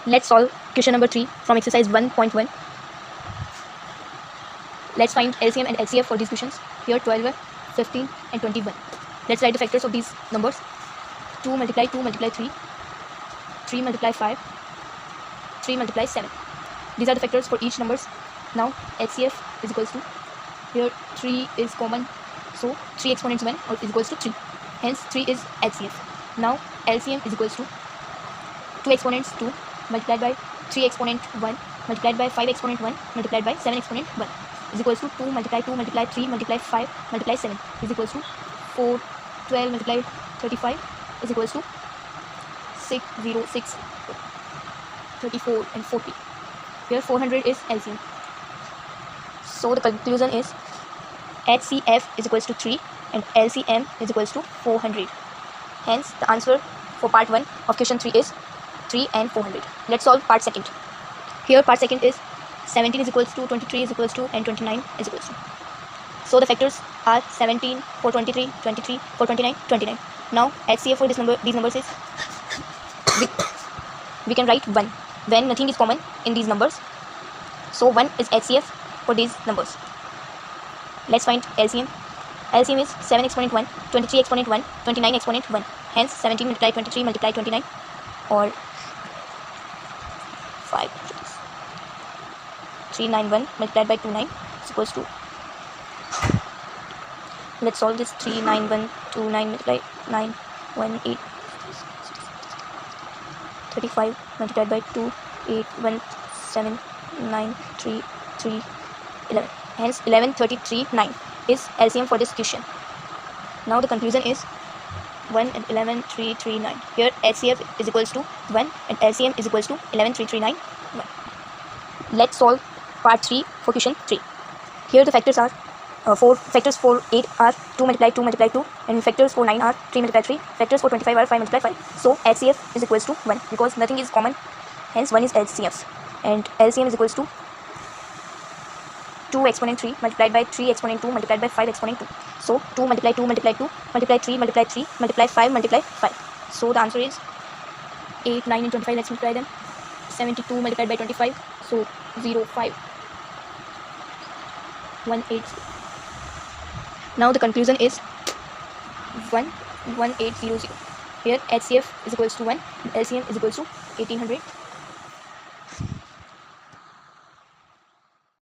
Let's solve question number 3 from exercise 1.1. Let's find LCM and LCF for these questions. Here 12, 15 and 21. Let's write the factors of these numbers. 2 multiply 2 multiply 3, 3 multiply 5, 3 multiply 7. These are the factors for each numbers. Now HCF is equals to, here 3 is common, so 3 exponents 1 is equals to 3. Hence 3 is HCF. Now LCM is equals to 2 exponents 2 multiplied by 3 exponent 1 multiplied by 5 exponent 1 multiplied by 7 exponent 1 is equals to 2 multiply 3 multiply 5 multiply 7 is equals to 4, 12 multiply 35 is equals to 6, 0, 6, 34 and 40. Here 400 is LCM. So the conclusion is HCF is equals to 3 and LCM is equals to 400. Hence the answer for part 1 of question 3 is 3 and 400. Let's solve part 2nd. Here part 2nd is 17 is equals to 23 is equals to and 29 is equals to. So the factors are 17 for 23, 23 for 29, 29. Now HCF for these numbers is we can write 1 when nothing is common in these numbers. So 1 is HCF for these numbers. Let's find LCM. LCM is 7 exponent 1, 23 exponent 1, 29 exponent 1. Hence 17 multiply 23 multiply 29 or 5, 391 multiplied by 29 is equals to, let's solve this. 39129 multiply 918 35 multiplied by 2 81793 11. Hence 1133 9 is LCM for this question. Now the conclusion is 1 and 11339. Here HCF is equals to 1 and LCM is equals to 11339 1. Let's solve part 3 for question 3. Here the factors are factors for 8 are 2 multiply 2 multiply 2 and factors for 9 are 3 multiply 3. Factors for 25 are 5 multiply 5. So HCF is equals to 1 because nothing is common. Hence 1 is HCF and LCM is equals to 2 exponent 3 multiplied by 3 exponent 2 multiplied by 5 exponent 2. So 2 multiply 2 multiply 2 multiply 3 multiply 3 multiply 5 multiply 5. So the answer is 8, 9 and 25. Let's multiply them. 72 multiplied by 25. So 0, 5, 1, 8. Now the conclusion is 1, 1, 8, 0, 0. Here HCF is equals to 1, LCM is equals to 1800.